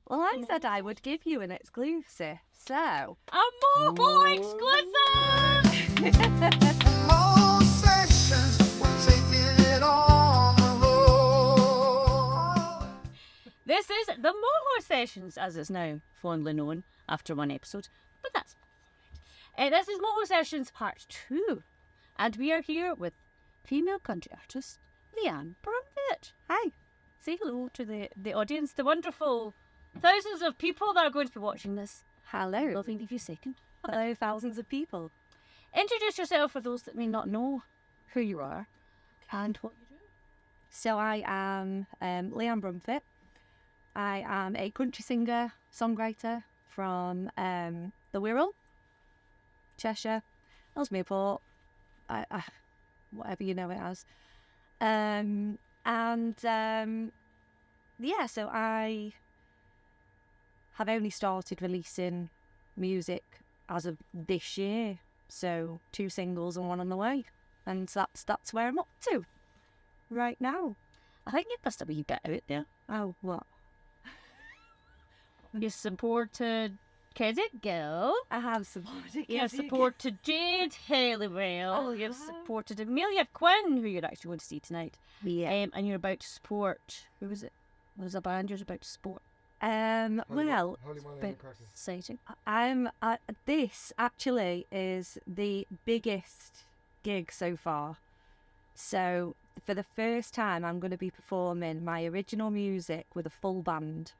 Well, I said I would give you an exclusive, so... A more exclusive! More sessions, we're taking it on the road. This is the Moho Sessions, as it's now fondly known after one episode. But that's this is Moho Sessions Part 2. And we are here with female country artist Leanne Brumfitt. Hi. Say hello to the audience, the wonderful thousands of people that are going to be watching this. Hello. Lovely to give you a second. Hello, thousands of people. Introduce yourself for those that may not know who you are and what you do. So I am Leanne Brumfitt. I am a country singer, songwriter from the Wirral, Cheshire, Ellesmere-Port, whatever you know it as. So I have only started releasing music as of this year. So 2 singles and 1 on the way. And that's where I'm up to right now. I think you must have a wee bit out there. Oh, what? You supported Keswick Gill. I have supported. You've supported Jade Halliwell. You've supported Amelia Quinn, who you're actually going to see tonight. Yeah. And you're about to support. Who was it? What was a band you're about to support? Well, Holy Moly McCarthy. Exciting. this actually is the biggest gig so far. So for the first time, I'm going to be performing my original music with a full band.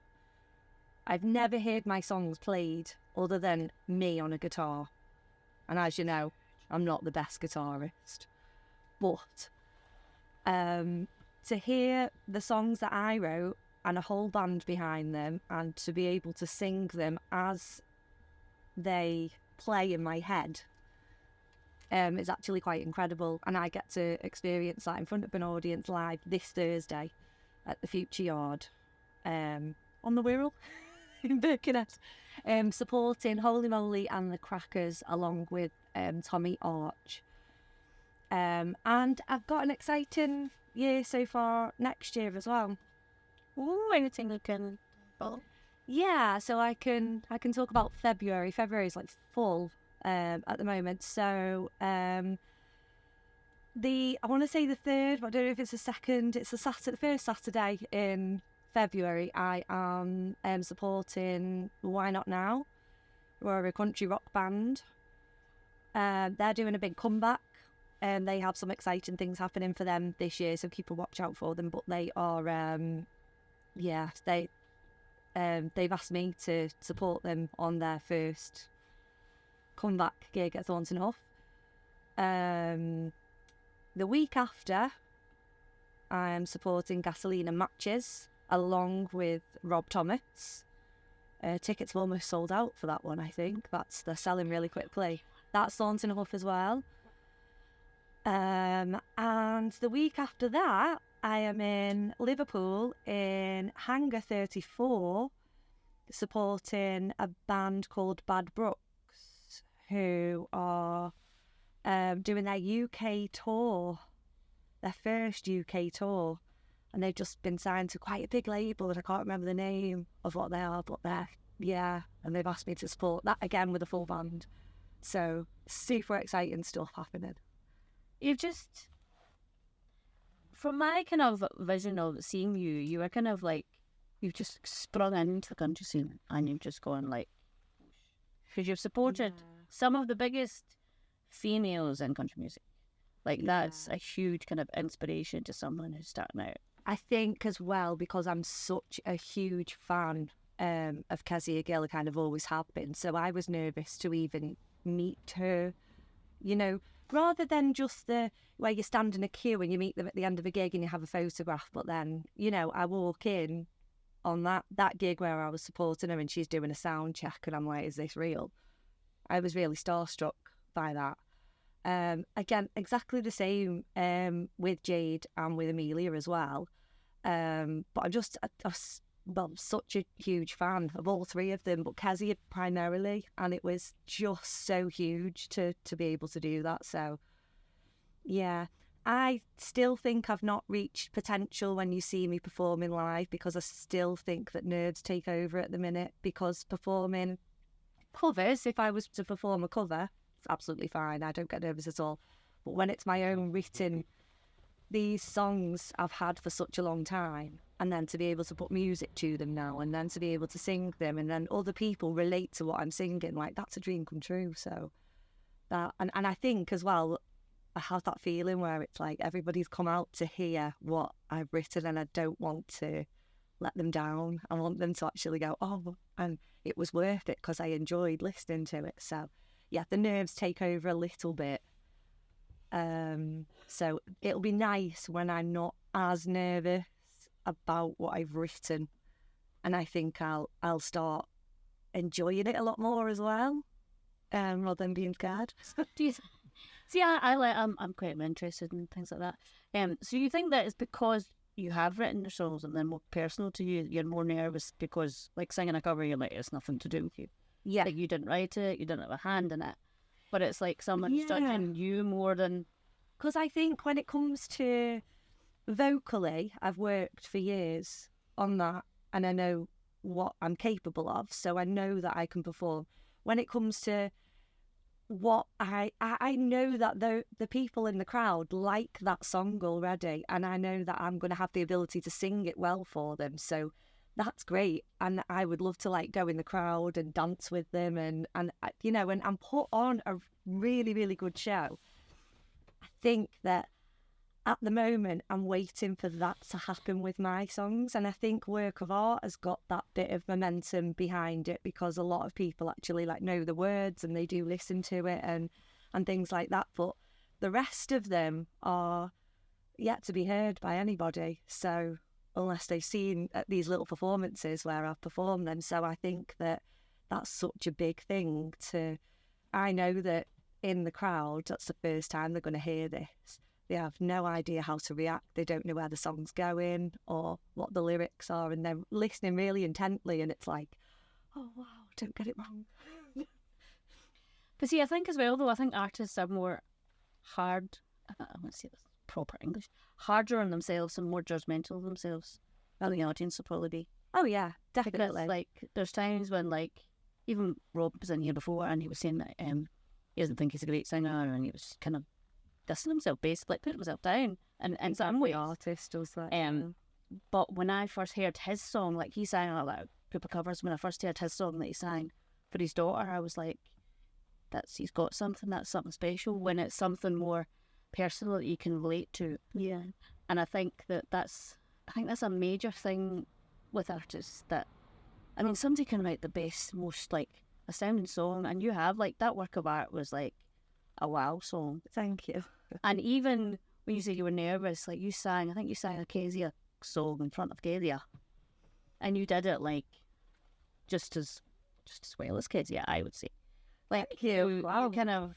I've never heard my songs played other than me on a guitar. And as you know, I'm not the best guitarist. But to hear the songs that I wrote and a whole band behind them and to be able to sing them as they play in my head is actually quite incredible. And I get to experience that in front of an audience live this Thursday at the Future Yard on the Wirral in Birkenhead, supporting Holy Moly and the Crackers along with Tommy Arch. And I've got an exciting year so far next year as well. Ooh, anything you can... Oh. Yeah, so I can talk about February. February is like full at the moment. So I want to say the 3rd, but I don't know if it's the 2nd. It's the first Saturday in February. I am supporting Why Not Now, who are a country rock band. They're doing a big comeback. They have some exciting things happening for them this year, so keep a watch out for them. But they are, they've asked me to support them on their first comeback gig at Thornton Hough. The week after, I am supporting Gasoline and Matches along with Rob Thomas. Tickets have almost sold out for that one, I think. They're selling really quickly. That's Thornton Hough as well. And the week after that, I am in Liverpool in Hangar 34 supporting a band called Bad Brooks, who are doing their UK tour, their first UK tour. And they've just been signed to quite a big label, and I can't remember the name of what they are, but and they've asked me to support that again with a full band. So super exciting stuff happening. You've just... From my kind of vision of seeing you, you are kind of like, you've just sprung into the country scene and you've just gone like, because you've supported some of the biggest females in country music. Like that's a huge kind of inspiration to someone who's starting out. I think as well, because I'm such a huge fan of Kezia Gill, I kind of always have been. So I was nervous to even meet her, you know, rather than just where you stand in a queue and you meet them at the end of a gig and you have a photograph. But then, you know, I walk in on that gig where I was supporting her and she's doing a sound check and I'm like, is this real? I was really starstruck by that. Again, exactly the same with Jade and with Amelia as well. But I'm just such a huge fan of all 3 of them, but Kezia primarily, and it was just so huge to be able to do that. So yeah, I still think I've not reached potential when you see me performing live, because I still think that nerves take over at the minute, because performing covers, if I was to perform a cover, it's absolutely fine. I don't get nervous at all. But when it's my own written, these songs I've had for such a long time, and then to be able to put music to them now, and then to be able to sing them, and then other people relate to what I'm singing, like, that's a dream come true. So that, and I think as well, I have that feeling where it's like everybody's come out to hear what I've written, and I don't want to let them down. I want them to actually go, oh, and it was worth it because I enjoyed listening to it. So yeah, the nerves take over a little bit. So it'll be nice when I'm not as nervous about what I've written, and I think I'll start enjoying it a lot more as well, rather than being scared. Do you see? I'm quite interested in things like that. So you think that it's because you have written the songs and they're more personal to you, you're more nervous because, like, singing a cover, you're like, it's nothing to do with you. Yeah, Like, you didn't write it, you didn't have a hand in it, but it's like someone's judging you more than. because I think when it comes to vocally, I've worked for years on that, and I know what I'm capable of, so I know that I can perform. When it comes to what I know that the people in the crowd like that song already, and I know that I'm going to have the ability to sing it well for them, so that's great. And I would love to, like, go in the crowd and dance with them, and you know, and put on a really, really good show. I think that at the moment I'm waiting for that to happen with my songs, and I think Work of Art has got that bit of momentum behind it, because a lot of people actually, like, know the words and they do listen to it and things like that, but the rest of them are yet to be heard by anybody, so unless they've seen these little performances where I've performed them. So I think that that's such a big thing I know that in the crowd, that's the first time they're going to hear this. They have no idea how to react. They don't know where the song's going or what the lyrics are, and they're listening really intently, and it's like, oh wow, don't get it wrong. But see, I think as well, though, I think artists are more hard, I want to say this proper English, harder on themselves and more judgmental of themselves than the audience will probably be. Oh yeah, Because, definitely. like, there's times when, like, even Rob was in here before and he was saying that he doesn't think he's a great singer, and he was kind of dissing himself, basically, putting himself down. And some Every ways. artist does that. But when I first heard his song, like, he sang a lot of group of covers. When I first heard his song that he sang for his daughter, I was like, he's got something, that's something special. When it's something more personal that you can relate to. Yeah. And I think that's a major thing with artists, that, I mean, somebody can write the best, most, like, astounding song, and you have, like, that Work of Art was like a wow song. Thank you. And even when you say you were nervous, like, I think you sang a Kezia song in front of Kezia, and you did it, like, just as well as Kezia, I would say. Like, Thank you. you kind of,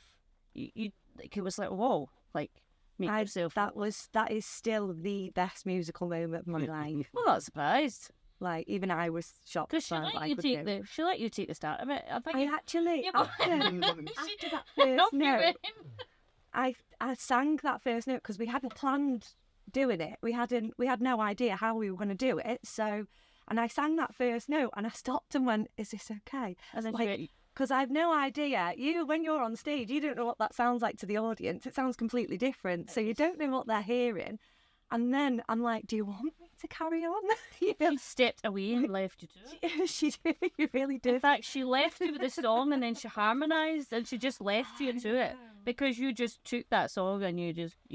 you like, it was like, whoa, like, make yourself. That is still the best musical moment of my life. Well, not surprised, Like, even I was shocked. because she by let what I you could take do. she let you take the start of it. I think. I actually, Yeah, but- after that No, first you note, went. I sang that first note because we hadn't planned doing it. We had no idea how we were going to do it. So, and I sang that first note, and I stopped and went, "Is this okay?" And then Like, she went, because I've no idea. When you're on stage, you don't know what that sounds like to the audience. It sounds completely different. So you don't know what they're hearing. And then I'm like, do you want me to carry on? You know, she stepped away and left you to it. she did. You really In did. fact, she left you with the song, and then she harmonised, and she just left you to it, because you just took that song and you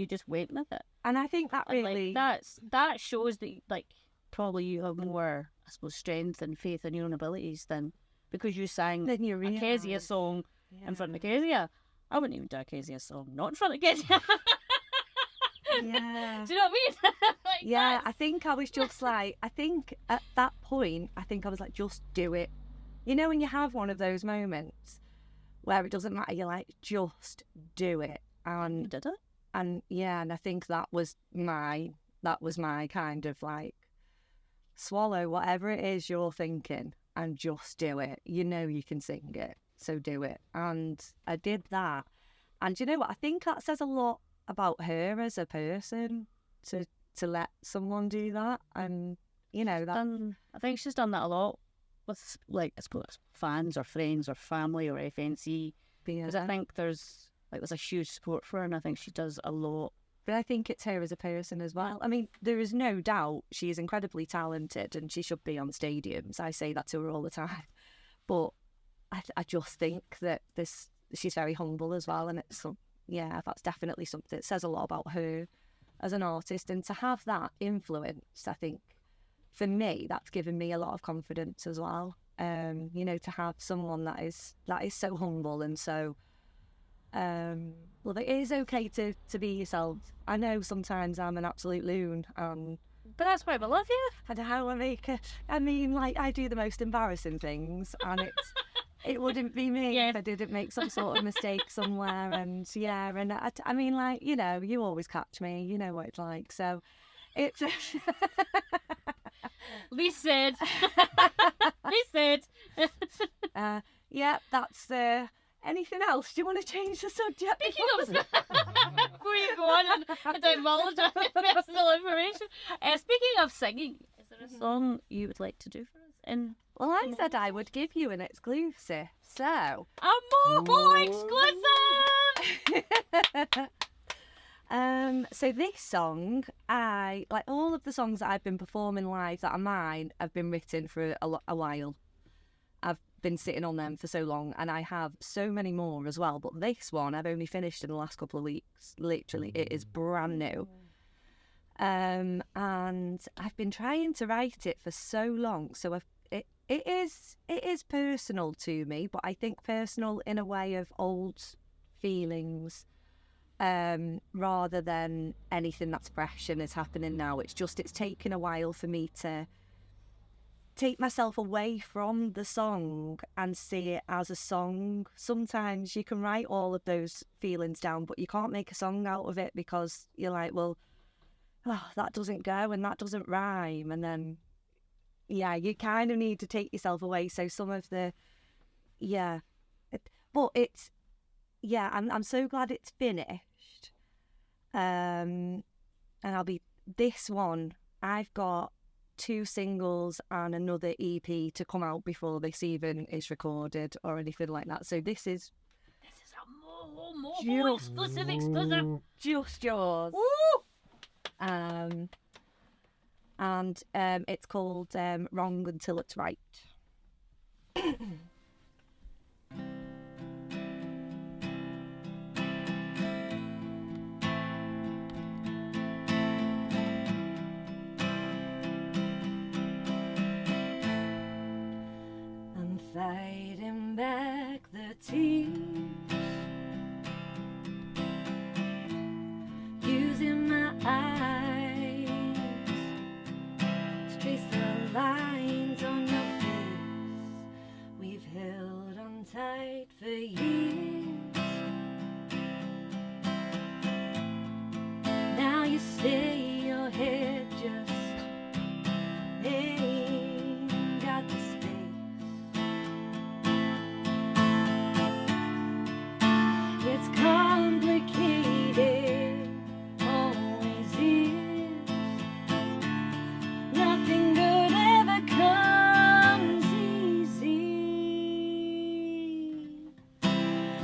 just went with it. And I think that And, really, like, that shows that, like, probably you have more, I suppose, strength and faith in your own abilities than because you sang then you a realise. Kezia song in front of Kezia. I wouldn't even do a Kezia song not in front of Kezia. Yeah. Do you know what I mean? Like, Yeah, I think I was just like, I think at that point, I think I was like, just do it. You know, when you have one of those moments where it doesn't matter, you're like, just do it. you And did it. and yeah, and I think that was my kind of like, swallow whatever it is you're thinking and just do it. You know you can sing it, so do it. And I did that. And you know what? I think that says a lot about her as a person to let someone do that, and you know that. I think she's done that a lot with, like, I suppose fans or friends or family or FNC, because I think there's a huge support for her, and I think she does a lot. But I think it's her as a person as well. I mean, there is no doubt she is incredibly talented and she should be on stadiums. I say that to her all the time. But I just think that she's very humble as well. And that's definitely something that says a lot about her as an artist. And to have that influence, I think, for me, that's given me a lot of confidence as well. You know, to have someone that is so humble and so... well, it is okay to be yourself. I know sometimes I'm an absolute loon, but that's why I love you. And how I make it. I mean, like, I do the most embarrassing things, and it wouldn't be me if I didn't make some sort of mistake somewhere. And I mean, like, you know, you always catch me. You know what it's like. So it's Lisa. yeah, that's anything else? Do you want to change the subject? Speaking of, before you go on and divulge personal information, speaking of singing, is there a song you would like to do for us? Well, I said I would give you an exclusive, so... A more exclusive! So this song, like all of the songs that I've been performing live that are mine, have been written for a while. I've been sitting on them for so long, and I have so many more as well, but this one I've only finished in the last couple of weeks. Literally, it is brand new. And I've been trying to write it for so long, so it is personal to me, but I think personal in a way of old feelings, rather than anything that's fresh and is happening now. It's taken a while for me to take myself away from the song and see it as a song. Sometimes you can write all of those feelings down, but you can't make a song out of it because you're like, well, that doesn't go and that doesn't rhyme. And then, you kind of need to take yourself away. So some of the, I'm so glad it's finished. And this one, I've got 2 singles and another EP to come out before this even is recorded or anything like that. So this is a more exclusive. Just yours. Woo! And it's called Wrong Until It's Right. Fighting back the tears, using my eyes to trace the lines on your face. We've held on tight for years. Now you say your head just ain't got the space. It's complicated, always is. Nothing good ever comes easy.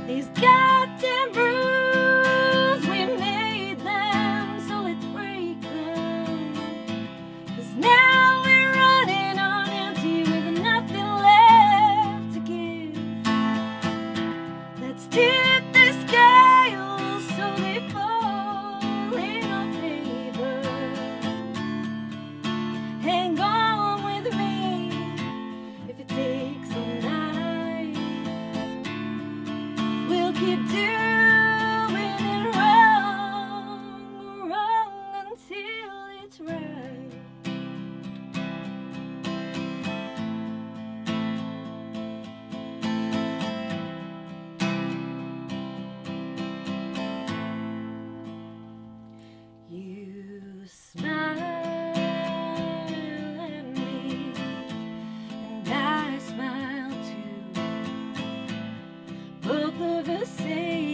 These goddamn rules, we made them, so let's break them. 'Cause now we're running on empty with nothing left to give. Let's tip the scales so they fall in our favor. Hang on with me if it takes all night. We'll keep doing it wrong until it's right. You smile at me, and I smile too. Both of us say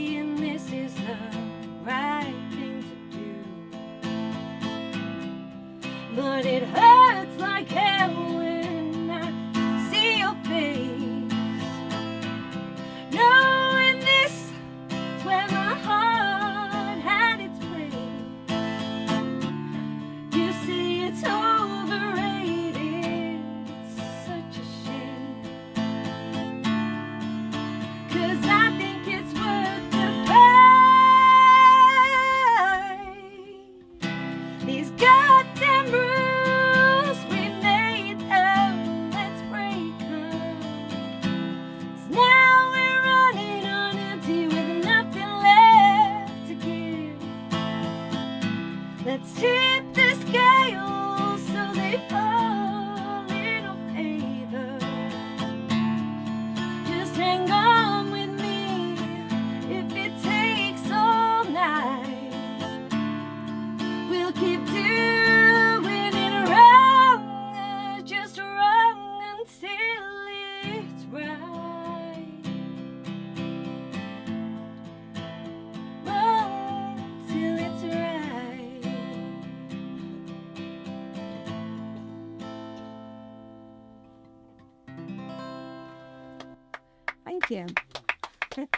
Thank you.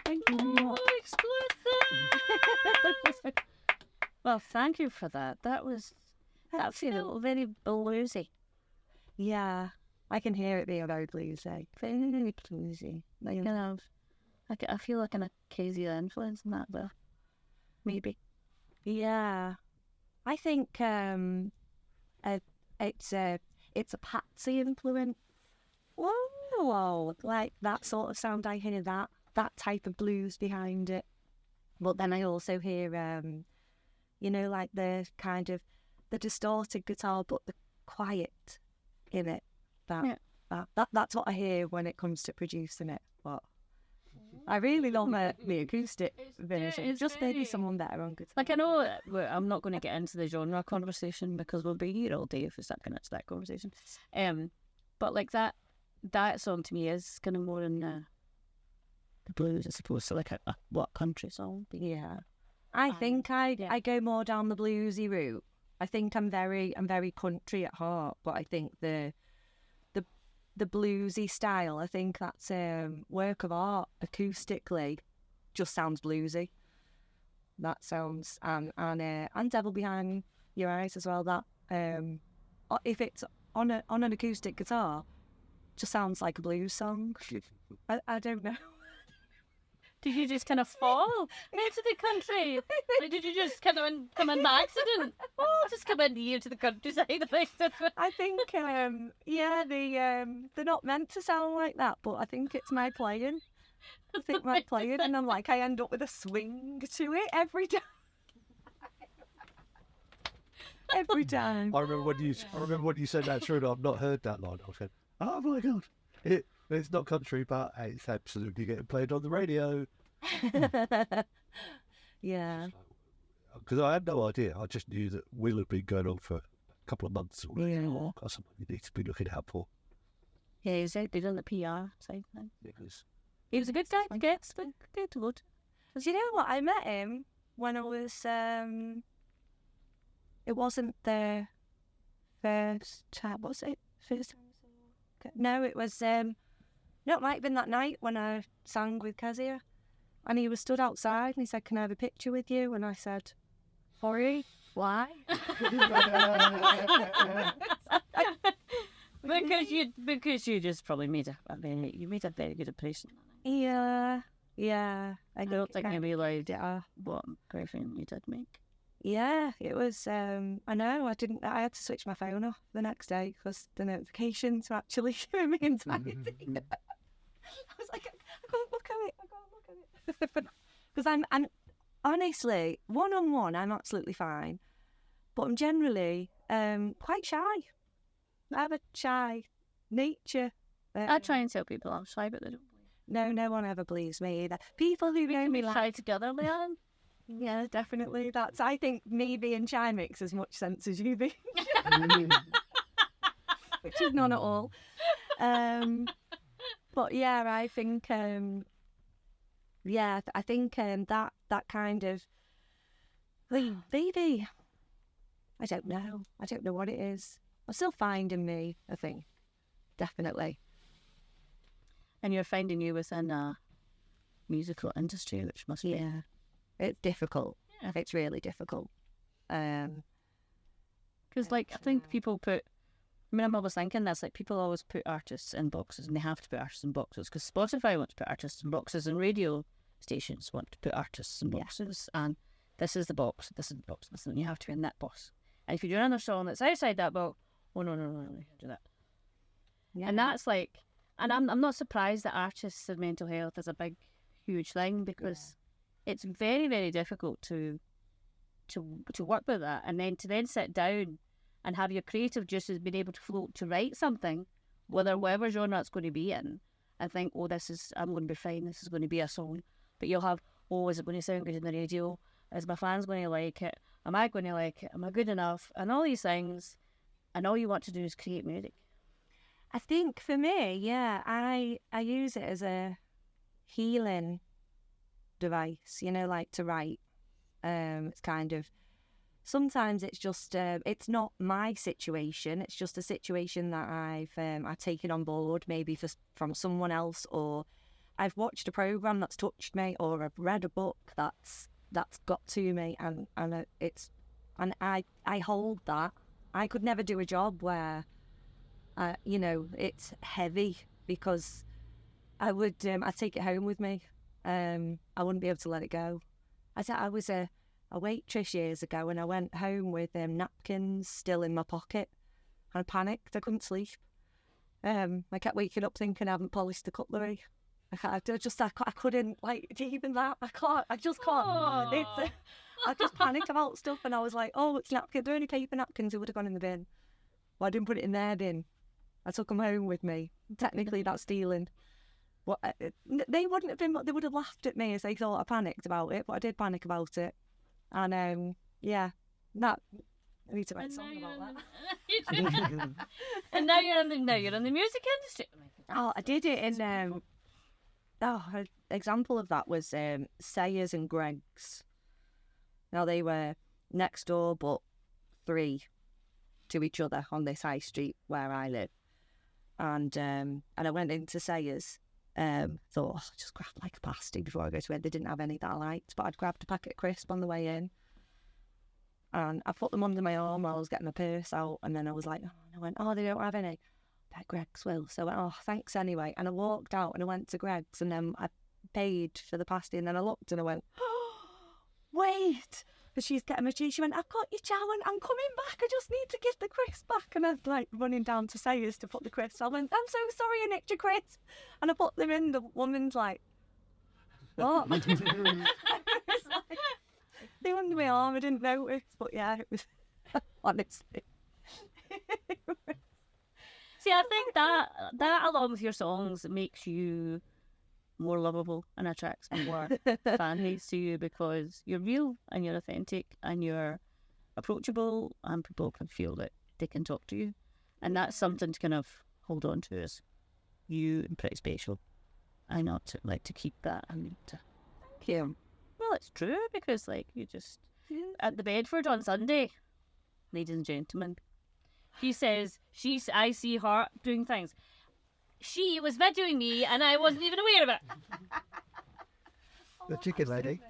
Thank you very much. Exclusive. Well, thank you for that. That felt very bluesy. Yeah, I can hear it being very bluesy. Very bluesy. Like, I feel like an Acacia influence in that, though. Maybe. Yeah, I think it's a Patsy influence. Whoa, like that sort of sound. I hear that type of blues behind it. But then I also hear like the kind of the distorted guitar, but the quiet in it. That's what I hear when it comes to producing it. But I really love the acoustic version. it's Just maybe very- someone better on guitar. Like, I know I'm not going to get into the genre conversation because we'll be here all day if we start getting into that conversation. But like that song to me is kind of more in the blues, I suppose. So like a what country song? Yeah, I think I go more down the bluesy route. I think I'm very country at heart, but I think the bluesy style, I think that's work of art acoustically, just sounds bluesy. That sounds and Devil Behind Your Eyes as well. That if it's on an acoustic guitar, just sounds like a blues song. I don't know. Did you just kind of fall into the country? Like, did you just come in by accident? Oh, just come in here to the countryside. I think, they're not meant to sound like that, but I think it's my playing. And I'm like, I end up with a swing to it every time. Every time. I remember when you said that. True, I've not heard that line. I said, "Oh my god, it's not country, but it's absolutely getting played on the radio." Yeah. Because I had no idea. I just knew that Will had been going on for a couple of months already. Yeah. That's something you need to be looking out for. Yeah, he was out there on the PR side thing. Because He was a good guy to get to go to. Do you know what? I met him when I was. It wasn't the first time. Was it first time? No, it was. No, it might have been that night when I sang with Kezia, and he was stood outside and he said, "Can I have a picture with you?" And I said, "Sorry, why?" because you just probably made a very good impression. Yeah. I don't think I realised what griffin you did make. Yeah, it was. I know. I had to switch my phone off the next day because the notifications were actually showing me anxiety. I was like, I can't look at it. Because I'm honestly one-on-one. I'm absolutely fine, but I'm generally quite shy. I have a shy nature. I try and tell people I'm shy, but they don't. No one ever believes me either. People who know me like. Shy together, Leanne. Yeah, definitely. I think me being shy makes as much sense as you being which is none at all. But yeah, I think that kind of maybe I don't know what it is. I'm still finding me, I think. Definitely. And you're finding you within a musical industry, which must be It's difficult. Yeah. It's really difficult. Because, like, I think people put. I mean, I'm always thinking this. Like, people always put artists in boxes, and they have to put artists in boxes because Spotify wants to put artists in boxes, and radio stations want to put artists in boxes. And this is the box. This is the box. And you have to be in that box. And if you're doing another song that's outside that box, oh no, you can't do that. Yeah. And that's like, and I'm not surprised that artists and mental health is a big, huge thing because. It's very, very difficult to work with that, and then to sit down and have your creative juices being able to float to write something, whatever genre it's going to be in, and think, I'm going to be fine. This is going to be a song, but you'll have, is it going to sound good in the radio? Is my fans going to like it? Am I going to like it? Am I good enough? And all these things, and all you want to do is create music. I think for me, I use it as a healing device, like to write. It's kind of sometimes it's just it's not my situation, it's just a situation that I've taken on board maybe from someone else, or I've watched a program that's touched me, or I've read a book that's got to me, and I hold that. I could never do a job where, it's heavy, because I'd take it home with me. I wouldn't be able to let it go. I was a waitress years ago, and I went home with napkins still in my pocket. I panicked. I couldn't sleep. I kept waking up thinking I haven't polished the cutlery. I couldn't, like, even that. I just can't. I just panic about stuff, and I was like, oh, it's napkins. They're only paper napkins. It would have gone in the bin. Well, I didn't put it in their bin. I took them home with me. Technically, that's stealing. They wouldn't have been. They would have laughed at me if they thought I panicked about it, but I did panic about it. And I need to write a song about that. And now you're in the music industry. Oh, I did it in. An example of that was Sayers and Greg's. Now, they were next door, but 3 to each other on this high street where I live. And I went into Sayers. Thought, I'll just grab like a pasty before I go to bed. They didn't have any that I liked, but I'd grabbed a packet of crisp on the way in. And I put them under my arm while I was getting my purse out. And then I was like, I went, they don't have any. Bet Greg's will. So I went, thanks anyway. And I walked out and I went to Greg's, and then I paid for the pasty, and then I looked and I went, wait. But she's getting my cheese. She went, I've got your chow and I'm coming back. I just need to give the crisp back. And I was like running down to Sayers to put the crisp. I went, I'm so sorry I nicked your crisp. And I put them in. The woman's like, what? It's like, they were under my arm. I didn't notice. But yeah, it was, honestly. See, I think that along with your songs makes you more lovable and attracts more fans to you, because you're real and you're authentic and you're approachable, and people can feel that they can talk to you, and that's something to kind of hold on to as you and pretty special. I not to like to keep that. I need to. Thank you. Well, it's true, because like you just at the Bedford on Sunday, ladies and gentlemen, she says I see her doing things. She was videoing me and I wasn't even aware of it. The chicken lady.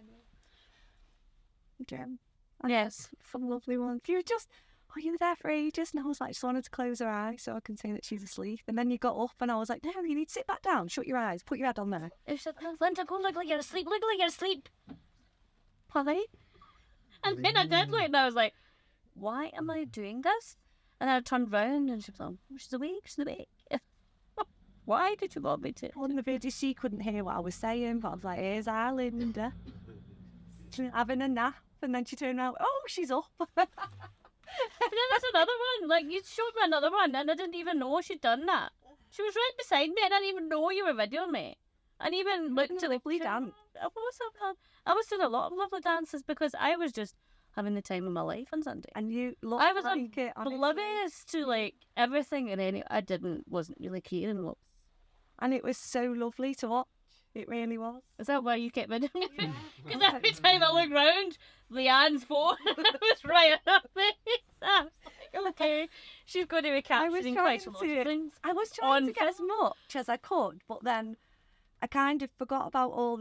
Jim. Yes. Some lovely ones. You were there for ages, and I was like, just wanted to close her eyes so I can see that she's asleep. And then you got up and I was like, no, you need to sit back down, shut your eyes, put your head on there. She said, Linda, go look like you're asleep, look like you're asleep. Polly? And then I did look and I was like, why am I doing this? And I turned round and she was like, she's awake. Why did you want me to? On the video, she couldn't hear what I was saying, but I was like, here's our Linda. She's having a nap, and then she turned around, oh, she's up. And then there's another one, like you showed me another one and I didn't even know she'd done that. She was right beside me, I didn't even know you were videoing me. And even looked to the lovely dance. I was doing a lot of lovely dances because I was just having the time of my life on Sunday. And you looked I was like it, honestly. oblivious to like everything, and wasn't really caring what. And it was so lovely to watch. It really was. Is that why you kept videoing me? Because every time I look round, Leanne's phone was right up there. I was like, okay, she's going to be capturing quite a lot of things. I was trying to get as much as I could, but then I kind of forgot about all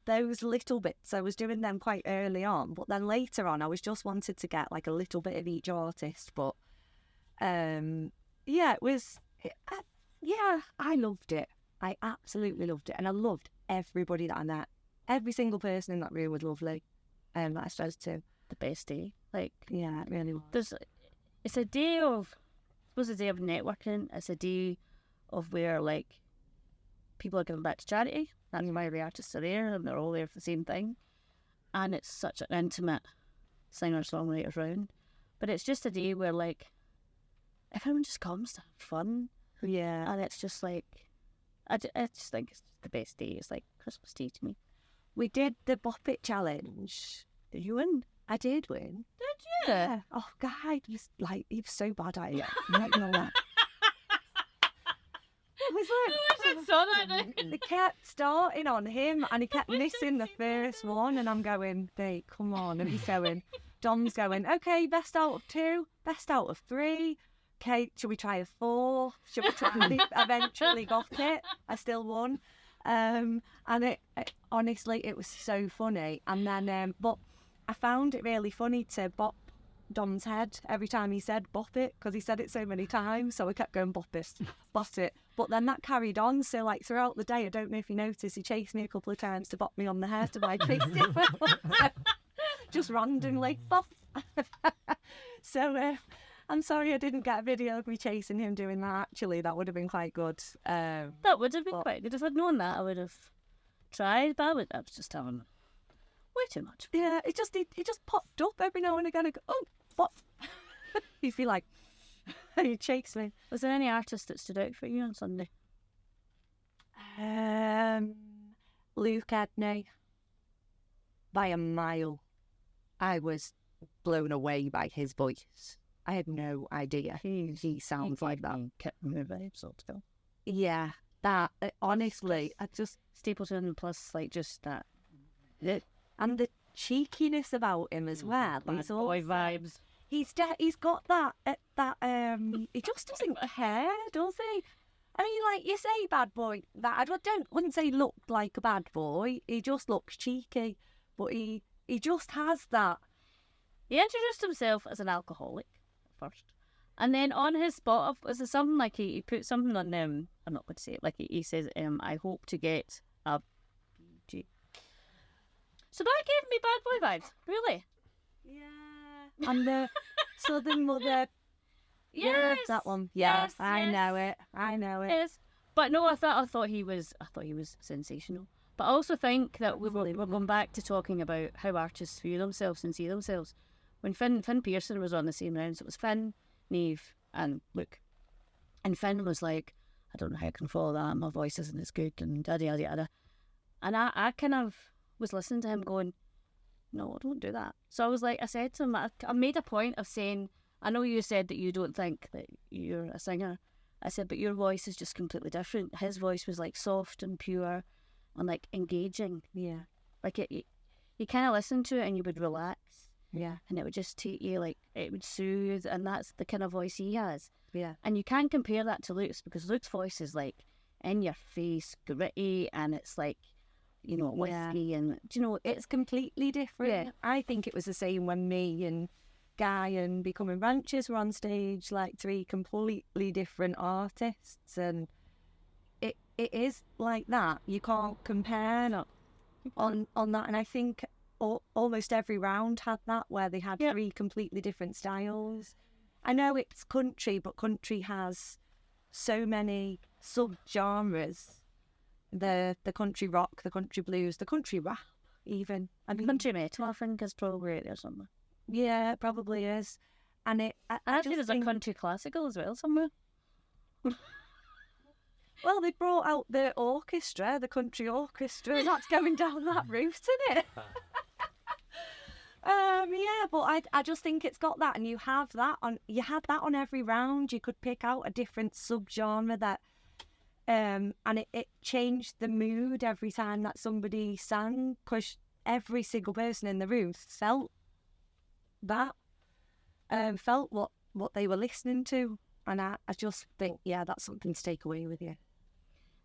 those little bits. I was doing them quite early on, but then later on I was just wanted to get like a little bit of each artist. But it was I loved it. I absolutely loved it, and I loved everybody that I met. Every single person in that room was lovely. That I suppose too. The best day, like yeah, it really was. It's a day of networking. It's a day of where like people are giving back to charity. That's why the artists are there, and they're all there for the same thing. And it's such an intimate singer-songwriters round. But it's just a day where like everyone just comes to have fun. Yeah, and it's just like I just think it's the best day. It's like Christmas Day to me. We did the Bop It challenge. Did you win? I did win. Did you? Yeah. Oh, God, he was so bad at it. I'm not gonna lie. It was like, they kept starting on him, and he kept missing the first one, and I'm going, babe, come on. And he's going, Dom's going, okay, best out of 2, best out of 3. Okay, should we try a 4? Should we try? Eventually got it. I still won. And it honestly, it was so funny. And then, but I found it really funny to bop Dom's head every time he said bop it, because he said it so many times. So I kept going bop it, bop it. But then that carried on. So like throughout the day, I don't know if you noticed, he chased me a couple of times to bop me on the head to I chased him. Just randomly bop. So I'm sorry I didn't get a video of me chasing him doing that. Actually, that would have been quite good. That would have been but- quite good. If I'd known that, I would have tried, but I was just having way too much. Yeah, it just popped up every now and again. I go, oh, what? He'd be like, he chased me. Was there any artist that stood out for you on Sunday? Luke Edney, by a mile. I was blown away by his voice. I had no idea he sounds like that. Kept me vibes, so still. Yeah, that honestly, I just Stapleton plus like just that and the cheekiness about him as well. bad He's boy also- vibes. He's got that he just doesn't care, does he? I mean, like you say, bad boy. That I wouldn't say looked like a bad boy. He just looks cheeky, but he just has that. He introduced himself as an alcoholic first, and then on his spot of was it something like he put something on I'm not going to say it. Like he says, I hope to get a BG. So that gave me bad boy vibes. Really? Yeah. And the Southern Mother. Yes, that one. Yeah, yes, I yes. know it. I know it. Yes, but no, I thought he was sensational. But I also think that we're going back to talking about how artists view themselves and see themselves. When Finn Pearson was on the same rounds, it was Finn, Neve, and Luke. And Finn was like, I don't know how I can follow that. My voice isn't as good, and yada yada yada. And I kind of was listening to him going, no, don't do that. So I was like, I said to him, I made a point of saying, I know you said that you don't think that you're a singer. I said, but your voice is just completely different. His voice was like soft and pure and like engaging. Yeah. Like you kind of listen to it and you would relax Yeah. and it would just take you, like, it would soothe, and that's the kind of voice he has. Yeah. And you can't compare that to Luke's, because Luke's voice is like in your face, gritty, and it's like, you know, whiskey, and do you know, It's completely different. Yeah. I think it was the same when me and Guy and Becoming Ranchers were on stage, like three completely different artists, and it is like that. You can't compare on that. And I think almost every round had that, where they had three completely different styles. I know it's country, but country has so many sub-genres. The country rock, the country blues, the country rap, even. I mean, country metal, I think, is probably there somewhere. yeah, it probably is. And I Actually, just there's think, a country classical as well somewhere. well, they brought out the orchestra, the country orchestra, and that's going down that route, isn't it? Yeah, but I just think it's got that, and you had that on every round. You could pick out a different subgenre that, and it changed the mood every time that somebody sang, because every single person in the room felt that, felt what they were listening to, and I just think, yeah, that's something to take away with you.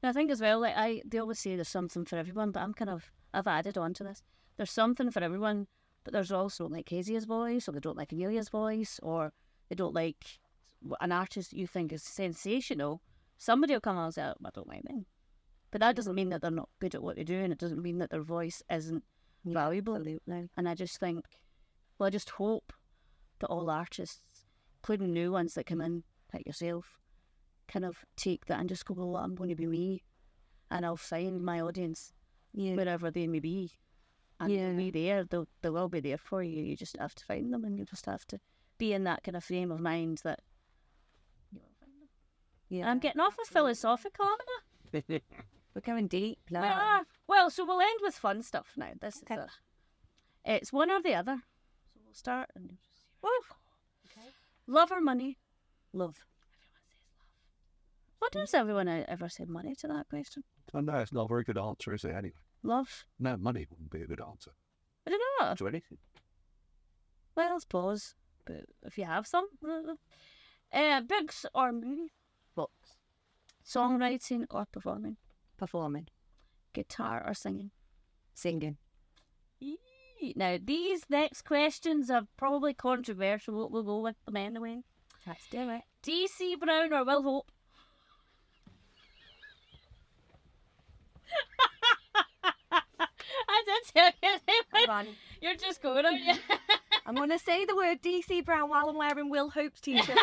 And I think as well, like they always say there's something for everyone, but I've added on to this. There's something for everyone, but there's also like Hazia's voice, or they don't like Amelia's voice, or they don't like an artist you think is sensational. Somebody will come out and say, I don't like them. But that doesn't mean that they're not good at what they do, and it doesn't mean that their voice isn't valuable. Absolutely. And I just think, well, I just hope that all artists, including new ones that come in, like yourself, kind of take that and just go, well, I'm going to be me, and I'll find my audience wherever they may be. And they'll be there, they will be there for you. You just have to find them, and you just have to be in that kind of frame of mind that you will find them. Yeah. I'm getting off with philosophical, am I? We're going deep now. We are. Well, so we'll end with fun stuff now. This is Okay. it's one or the other. So we'll start and just see Woo. okay. Love or money? Love. What does everyone ever say money to that question? I know it's not a very good answer, is it, anyway? Love? No, money wouldn't be a good answer I don't know. to anything. Well, I suppose. But if you have some. Books or movies? Books. Songwriting or performing? Performing. guitar or singing? Singing. Now, these next questions are probably controversial, but we'll go with them anyway. Let's do it. DC Brown or Will Hope? I did tell you. Hang on. You're just going, aren't you? I'm going to say the word DC Brown while I'm wearing Will Hope's t-shirt.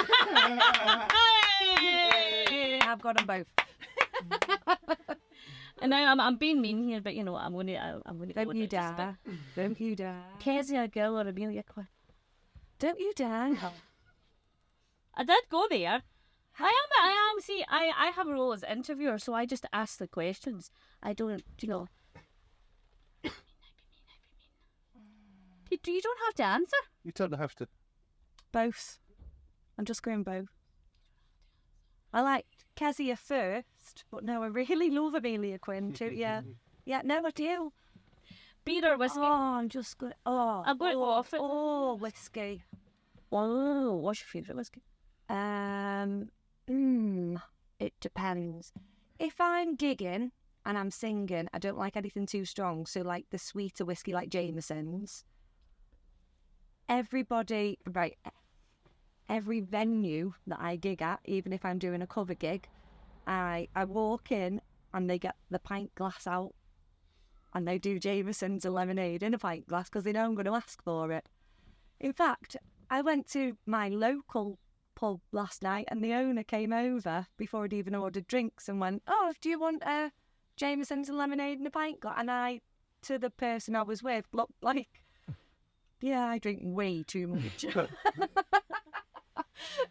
I've got them both. And now I'm being mean here, but you know what? I'm going to Don't go you with it. dare. Don't you dare. Kezia Gill or Amelia Quinn? Don't you dare. I did go there. I am. See, I have a role as interviewer, so I just ask the questions. I don't, you know. You don't have to answer. You don't have to. Both. I'm just going both. I liked Kezia first, but no, I really love Amelia Quinn too. Yeah. Yeah, no, I do. Beer or whiskey? Oh, I'm just going. Oh, I'm going off it. Oh, whiskey. Oh, what's your favourite whiskey? It depends. If I'm gigging and I'm singing, I don't like anything too strong. So, like the sweeter whiskey, like Jameson's. Everybody, right? Every venue that I gig at, even if I'm doing a cover gig, I walk in and they get the pint glass out, and they do Jameson's and lemonade in a pint glass because they know I'm going to ask for it. In fact, I went to my local pub last night and the owner came over before I'd even ordered drinks and went, "Oh, do you want Jameson's and lemonade in a pint glass?" And I, to the person I was with, looked like, yeah, I drink way too much.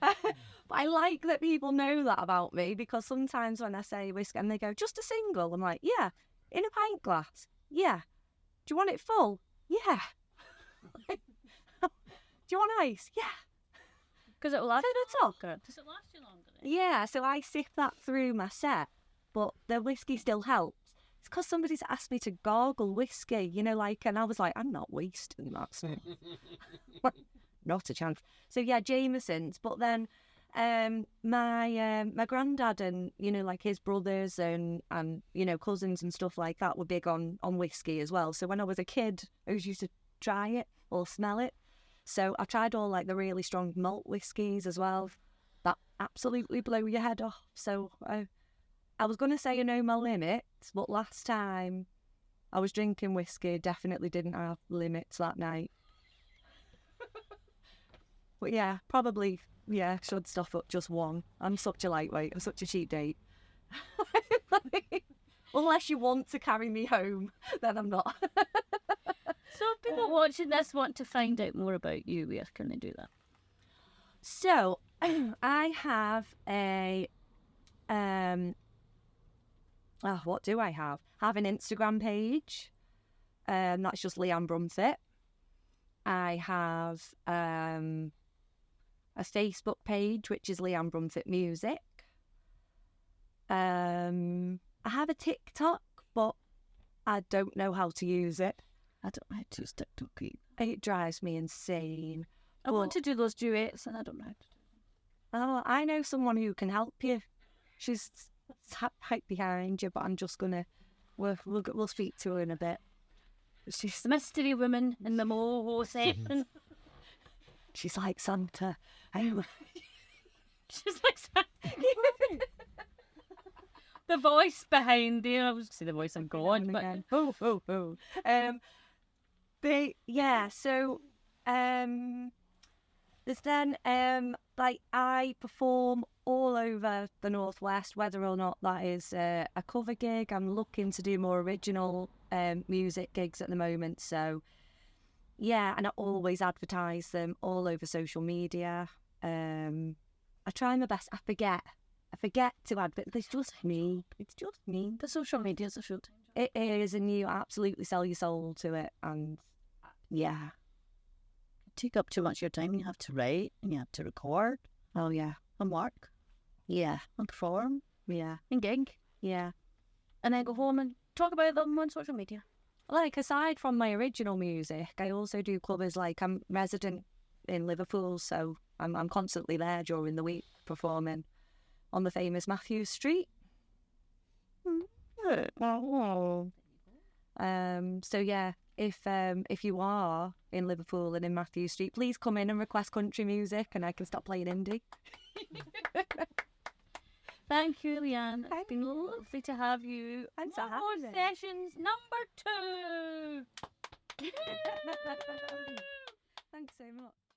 But I like that people know that about me, because sometimes when I say whiskey and they go, "Just a single," I'm like, "Yeah." "In a pint glass?" "Yeah." "Do you want it full?" "Yeah." "Do you want ice?" "Yeah." Because it will last So you that's all. longer. Does it last you longer? Yeah, so I sift that through my set, but the whiskey still helps. It's because somebody's asked me to gargle whiskey, you know, like, and I was like, I'm not wasting that stuff. Not a chance. So yeah, Jameson's. But then my granddad and, you know, like his brothers and you know, cousins and stuff like that were big on whiskey as well. So when I was a kid, I was used to try it or smell it. So I tried all like the really strong malt whiskies as well. That absolutely blow your head off. So I was going to say know my limits, but last time I was drinking whiskey, definitely didn't have limits that night. But yeah, probably, yeah, should stuff up just one. I'm such a lightweight. I'm such a cheap date. Unless you want to carry me home, then I'm not. So if people watching this want to find out more about you, where can they do that? So I have a what do I have? I have an Instagram page. That's just Leanne Brumfitt. I have a Facebook page, which is Leanne Brumfitt Music. I have a TikTok, but I don't know how to use it. I don't know how to use TikTok either. It drives me insane. I want to do those duets and I don't know how to do them. Oh, I know someone who can help you. She's sat right behind you, but I'm just gonna. We'll speak to her in a bit. She's the mystery woman in the moho section. She's like Santa. Anyway. She's like Santa. The voice behind you. I was going to say the voice I'm going, but Again. Oh. There's then like I perform all over the Northwest, whether or not that is a cover gig. I'm looking to do more original music gigs at the moment, so yeah, and I always advertise them all over social media. I try my best. I forget to advertise. It's just me. the social media is a full time job. It is, and you absolutely sell your soul to it, and yeah. Take up too much of your time. You have to write and you have to record Oh yeah. and work Yeah. and perform Yeah. and gig Yeah. and then go home and talk about them on social media. Like, aside from my original music, I also do covers. Like, I'm resident in Liverpool, so I'm constantly there during the week performing on the famous Matthews Street. So yeah, if you are in Liverpool and in Matthew Street, please come in and request country music, and I can stop playing indie. Thank you, Leanne. It's been lovely to have you. Thanks for More having me. sessions number 2. Thanks so much.